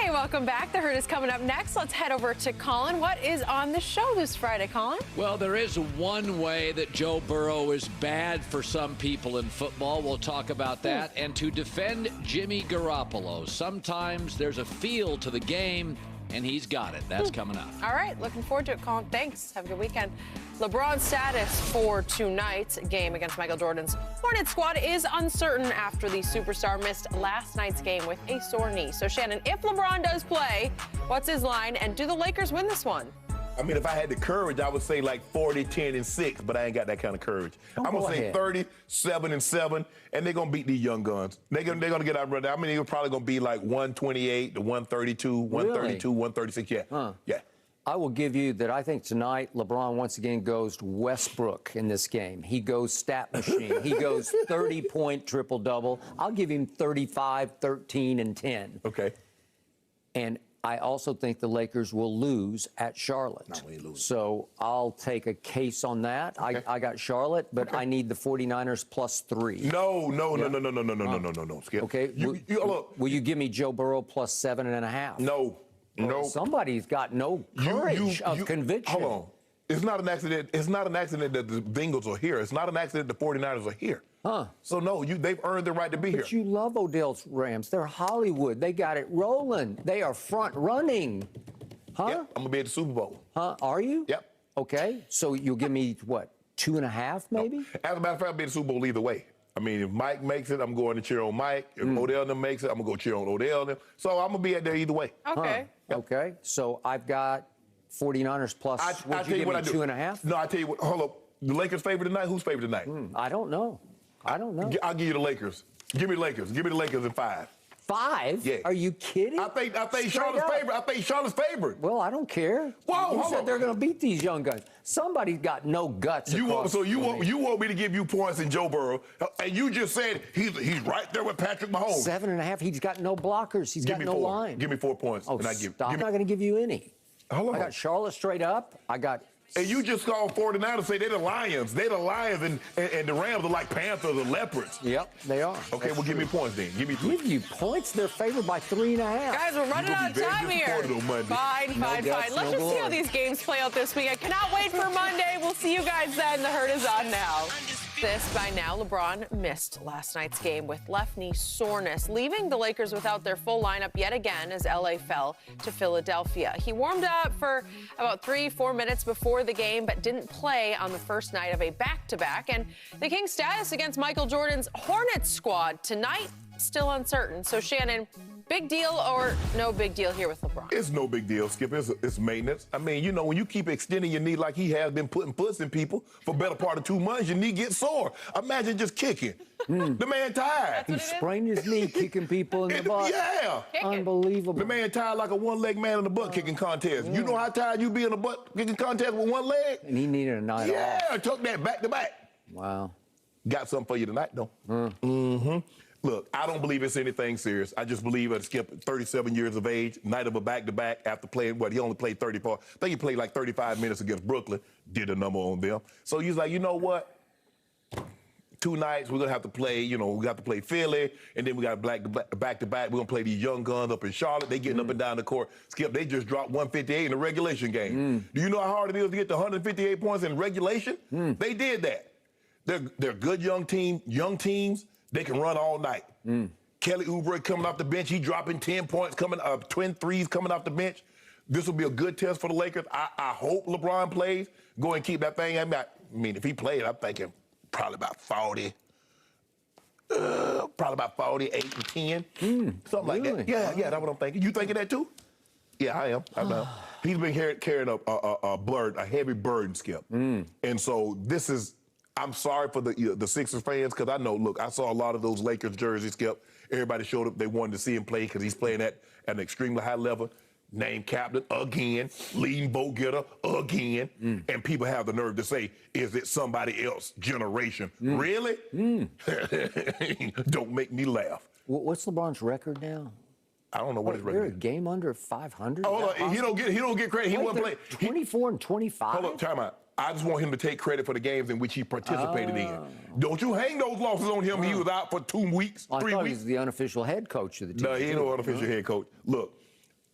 Hey, welcome back. The Herd is coming up next. Let's head over to Colin. What is on the show this Friday, Colin? Well, there is one way that Joe Burrow is bad for some people in football. We'll talk about that. And to defend Jimmy Garoppolo, sometimes there's a feel to the game, and he's got it. That's coming up. All right. Looking forward to it, Colin. Thanks. Have a good weekend. LeBron's status for tonight's game against Michael Jordan's Hornets squad is uncertain after the superstar missed last night's game with a sore knee. So, Shannon, if LeBron does play, what's his line, and do the Lakers win this one? I mean, if I had the courage, I would say like 40, 10, and 6, but I ain't got that kind of courage. I'm going to say 37 and 7, and they're going to beat these young guns. They're going to get out. I mean, they're probably going to be like 128 to 132, 132, 136. Yeah. Yeah. I will give you that I think tonight LeBron once again goes to Westbrook in this game. He goes stat machine. He goes 30-point triple-double. I'll give him 35, 13, and 10. Okay. And I also think the Lakers will lose at Charlotte. Not when you lose. So I'll take a case on that. Okay. I got Charlotte, but I need the 49ers +3. No, Skip. Okay. Will you give me Joe Burrow +7.5? No. No. Somebody's got no courage of conviction. Hold on. It's not an accident. It's not an accident that the Bengals are here. It's not an accident the 49ers are here. So, no, they've earned the right to be here. But you love Odell's Rams. They're Hollywood. They got it rolling. They are front running. Yep, I'm going to be at the Super Bowl. Are you? Yep. Okay. So you'll give me, what, 2.5 maybe? No. As a matter of fact, I'll be at the Super Bowl either way. I mean, if Mike makes it, I'm going to cheer on Mike. If Odell them makes it, I'm going to go cheer on Odell them. So I'm going to be at there either way. Okay. Yep. Okay. So I've got 49ers plus, I'll tell you what I do. 2.5? No, I'll tell you what. Hold up. The Lakers favorite tonight? Who's favorite tonight? I don't know. I'll give you the Lakers. Give me the Lakers. Give me the Lakers in 5. 5? Yeah. Are you kidding? I think Charlotte's favorite. I think Charlotte's favorite. Well, I don't care. Whoa, you said they're going to beat these young guns. Somebody's got no guts. You want me to give you points in Joe Burrow, and you just said he's right there with Patrick Mahomes. 7.5. He's got no blockers. He's got no line. Give me 4 points. Oh, stop. I'm not going to give you any. Hold on. I got Charlotte straight up. I got. And you just called 49 to say they're the Lions. They're the Lions, and the Rams are like Panthers or Leopards. Yep, they are. Okay, well, give me points then. Give me 3. Give you points? They're favored by 3.5. Guys, we're running out of time here. Fine. Let's just see how these games play out this week. I cannot wait for Monday. We'll see you guys then. The Herd is on now. This by now, LeBron missed last night's game with left knee soreness, leaving the Lakers without their full lineup yet again as LA fell to Philadelphia. He warmed up for about 3-4 minutes before the game, but didn't play on the first night of a back-to-back. And the Kings' status against Michael Jordan's Hornets squad tonight, still uncertain. So, Shannon, big deal or no big deal here with LeBron? It's no big deal, Skip. It's maintenance. I mean, you know, when you keep extending your knee like he has been putting puts in people for better part of 2 months, your knee gets sore. Imagine just kicking. The man tired. He sprained his knee kicking people in the butt. Yeah. Unbelievable. The man tired like a one-leg man in the butt kicking contest. Yeah. You know how tired you be in a butt kicking contest with one leg? And he needed a night off. Yeah, took that back to back. Wow. Got something for you tonight, though. Look, I don't believe it's anything serious. I just believe that Skip, 37 years of age, night of a back-to-back after playing, he only played 34. I think he played like 35 minutes against Brooklyn, did a number on them. So he's like, you know what? 2 nights, we're going to have to play, we got to play Philly, and then we got back-to-back. We're going to play these young guns up in Charlotte. They getting up and down the court. Skip, they just dropped 158 in the regulation game. Do you know how hard it is to get to 158 points in regulation? They did that. They're good young teams. They can run all night. Kelly Oubre coming off the bench. He dropping 10 points, twin threes coming off the bench. This will be a good test for the Lakers. I hope LeBron plays. Go and keep that thing. I mean, if he played, I'm thinking probably about 40. Probably about 48 and 10. Something like that. Yeah, that's what I'm thinking. You thinking that too? Yeah, I am. I know. He's been carrying a heavy burden, Skip. And so this is, I'm sorry for the Sixers fans, because I know, look, I saw a lot of those Lakers jerseys, Skip. Everybody showed up. They wanted to see him play because he's playing at an extremely high level. Named captain again, leading vote getter again. And people have the nerve to say, is it somebody else generation? Really? Don't make me laugh. What's LeBron's record now? I don't know what his record is. They're a game under 500? Oh, he don't get credit. He wasn't playing. 24 and 25? Hold up, time out. I just want him to take credit for the games in which he participated in. Don't you hang those losses on him. He was out for 2 weeks, 3 weeks. He was the unofficial head coach of the team. No, he ain't no unofficial head coach. Look,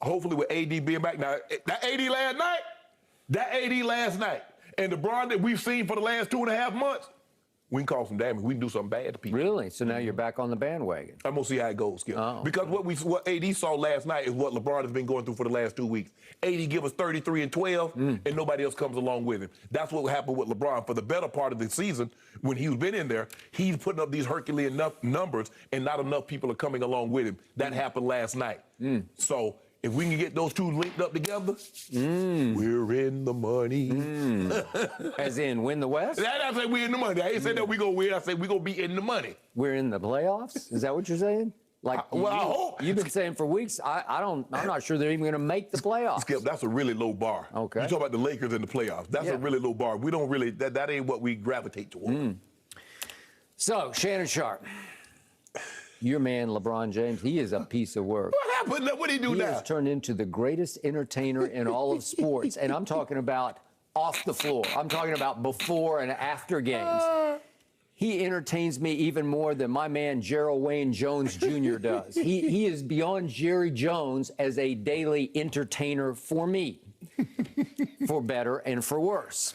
hopefully with AD being back. Now, that AD last night, and the Bron that we've seen for the last 2.5 months, we can cause some damage. We can do something bad to people. Really? So now you're back on the bandwagon. I'm going to see how it goes, Skip. Oh, because what AD saw last night is what LeBron has been going through for the last 2 weeks. AD give us 33 and 12, and nobody else comes along with him. That's what happened with LeBron. For the better part of the season, when he's been in there, he's putting up these Herculean numbers, and not enough people are coming along with him. That happened last night. So if we can get those two linked up together, we're in the money. As in win the West? I say we're in the money. I ain't said that we're going to win. I said we're going to be in the money. We're in the playoffs? Is that what you're saying? Like, I hope. You've been saying for weeks, I'm not sure they're even going to make the playoffs. Skip, that's a really low bar. Okay. You talk about the Lakers in the playoffs. That's a really low bar. We don't really, that ain't what we gravitate toward. So, Shannon Sharpe, your man, LeBron James, he is a piece of work. What happened? What did he do now? He has turned into the greatest entertainer in all of sports. And I'm talking about off the floor. I'm talking about before and after games. He entertains me even more than my man Gerald Wayne Jones Jr. does. He is beyond Jerry Jones as a daily entertainer for me, for better and for worse.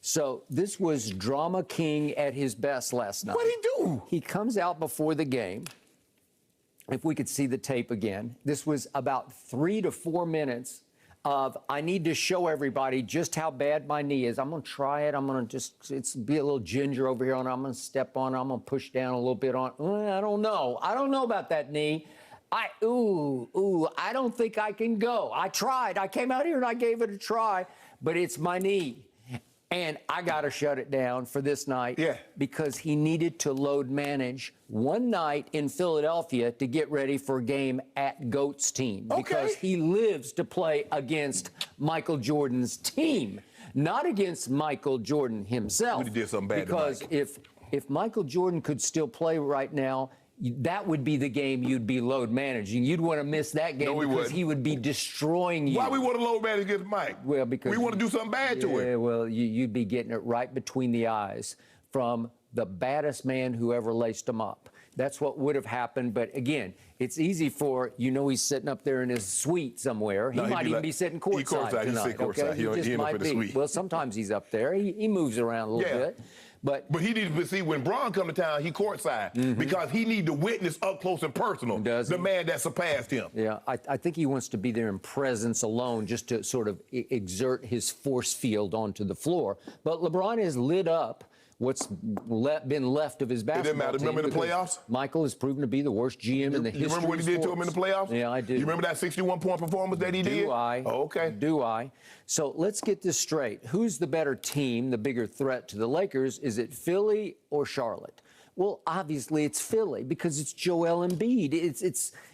So this was Drama King at his best last night. What'd he do? He comes out before the game. If we could see the tape again, this was about 3 to 4 minutes of, I need to show everybody just how bad my knee is. I'm going to try it. I'm going to just be a little ginger over here, and I'm going to step on. I'm going to push down a little bit on. I don't know. I don't know about that knee. I don't think I can go. I tried. I came out here and I gave it a try, but it's my knee. And I got to shut it down for this night because he needed to load manage one night in Philadelphia to get ready for a game at GOAT's team because he lives to play against Michael Jordan's team, not against Michael Jordan himself. He did something bad because if Michael Jordan could still play right now, that would be the game you'd be load managing. You'd want to miss that game because he would be destroying you. Why we want to load manage against Mike? Well, because we want to do something bad to him. Yeah, well, you'd be getting it right between the eyes from the baddest man who ever laced him up. That's what would have happened. But again, it's easy for, he's sitting up there in his suite somewhere. He might even be sitting courtside tonight. He's courtside. He just might be. Suite. Well, sometimes he's up there. He moves around a little bit. But he needs to see when Bron come to town, he courtside because he need to witness up close and personal the man that surpassed him. Yeah, I think he wants to be there in presence alone just to sort of exert his force field onto the floor. But LeBron has lit up what's been left of his basketball team. It didn't matter. Remember in the playoffs? Michael has proven to be the worst GM in the history of sports. You remember what he did to him in the playoffs? Yeah, I do. You remember that 61-point performance that he did? Do I? Oh, okay. Do I? So let's get this straight. Who's the better team, the bigger threat to the Lakers? Is it Philly or Charlotte? Well, obviously it's Philly because it's Joel Embiid.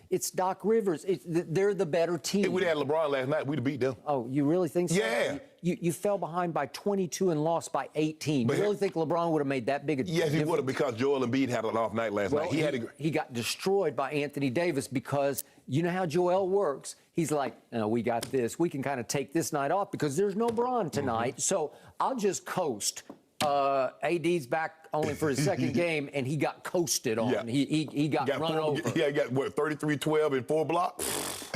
It's Doc Rivers. They're the better team. If we'd had LeBron last night, we'd have beat them. Oh, you really think so? Yeah. You fell behind by 22 and lost by 18. You really think LeBron would have made that big a difference? Yes, he would have because Joel Embiid had an off night last night. He got destroyed by Anthony Davis because you know how Joel works. He's like, we got this. We can kind of take this night off because there's no Bron tonight. So I'll just coast. AD's back only for his second game, and he got coasted on. Yeah. He got run over. Yeah, he got, 33-12 in 4 blocks?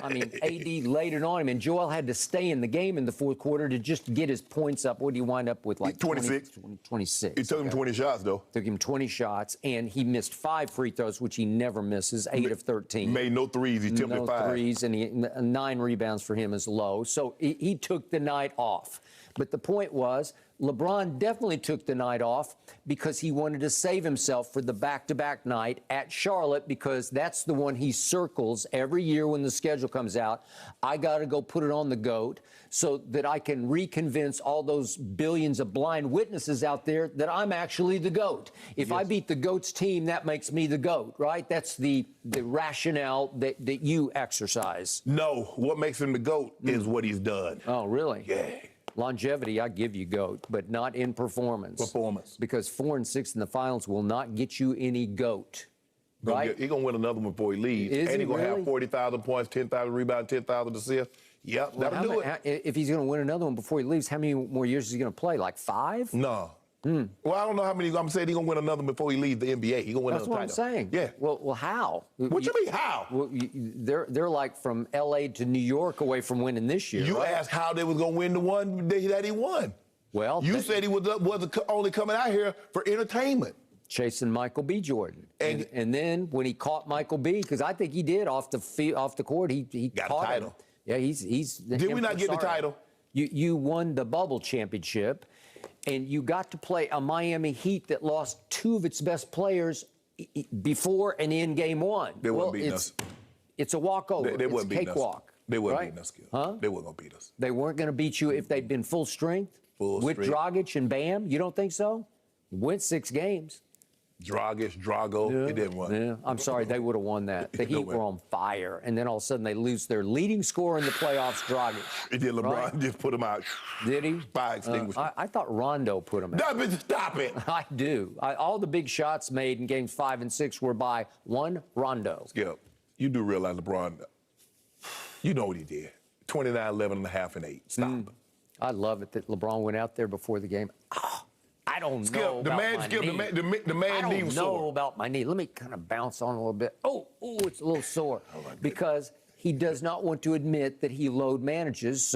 I mean, AD laid it on him, and Joel had to stay in the game in the fourth quarter to just get his points up. What did he wind up with, like 26? 26. It took him 20 shots, though. Took him 20 shots, and he missed 5 free throws, which he never misses, 8 of 13. Made no threes. He attempted 5. No threes, and 9 rebounds for him is low. So he took the night off. But the point was, LeBron definitely took the night off because he wanted to save himself for the back-to-back night at Charlotte because that's the one he circles every year when the schedule comes out. I got to go put it on the GOAT so that I can reconvince all those billions of blind witnesses out there that I'm actually the GOAT. If I beat the GOAT's team, that makes me the GOAT, right? That's the rationale that you exercise. No, what makes him the GOAT is what he's done. Oh, really? Yeah. Longevity, I give you GOAT, but not in performance. Because 4 and 6 in the finals will not get you any GOAT. Right? He's going to win another one before he leaves. And he's going to have 40,000 points, 10,000 rebounds, 10,000 assists. Yep, that'll do it. If he's going to win another one before he leaves, how many more years is he going to play? Like 5? No. Well, I don't know how many. I'm saying he's going to win another before he leaves the NBA. He's going to win That's another what title. I'm saying. Yeah. Well, how? What you mean, how? Well, they're like from L.A. to New York away from winning this year. You right? asked how they was going to win the one that he won. Well, you said he wasn't only coming out here for entertainment. Chasing Michael B. Jordan. And then when he caught Michael B., because I think he did off the court, he got caught a title. him. Yeah, he's. Did we not get the title? You won the bubble championship, and you got to play a Miami Heat that lost two of its best players before and in game one. They wouldn't beat us. It's a walkover. They wouldn't beat us. Cakewalk. They wouldn't right? beat us. Huh? They weren't going to beat us. They weren't going to beat you if they'd been full strength? With Dragic and Bam? You don't think so? You went 6 games. Drago, it didn't win. Yeah, I'm sorry, they would have won that. The Heat were on fire, and then all of a sudden they lose their leading scorer in the playoffs, Dragic. It did. LeBron just put him out. Did he? Fire extinguisher. I thought Rondo put him out. Stop it. I do. All the big shots made in games 5 and 6 were by one Rondo. Skip, you do realize LeBron, you know what he did. 29, 11 and a half, and 8. Stop. I love it that LeBron went out there before the game. Oh, I don't know about my knee. The man knee was sore. I don't know about my knee. Let me kind of bounce on a little bit. Oh, it's a little sore. Because he does not want to admit that he load manages.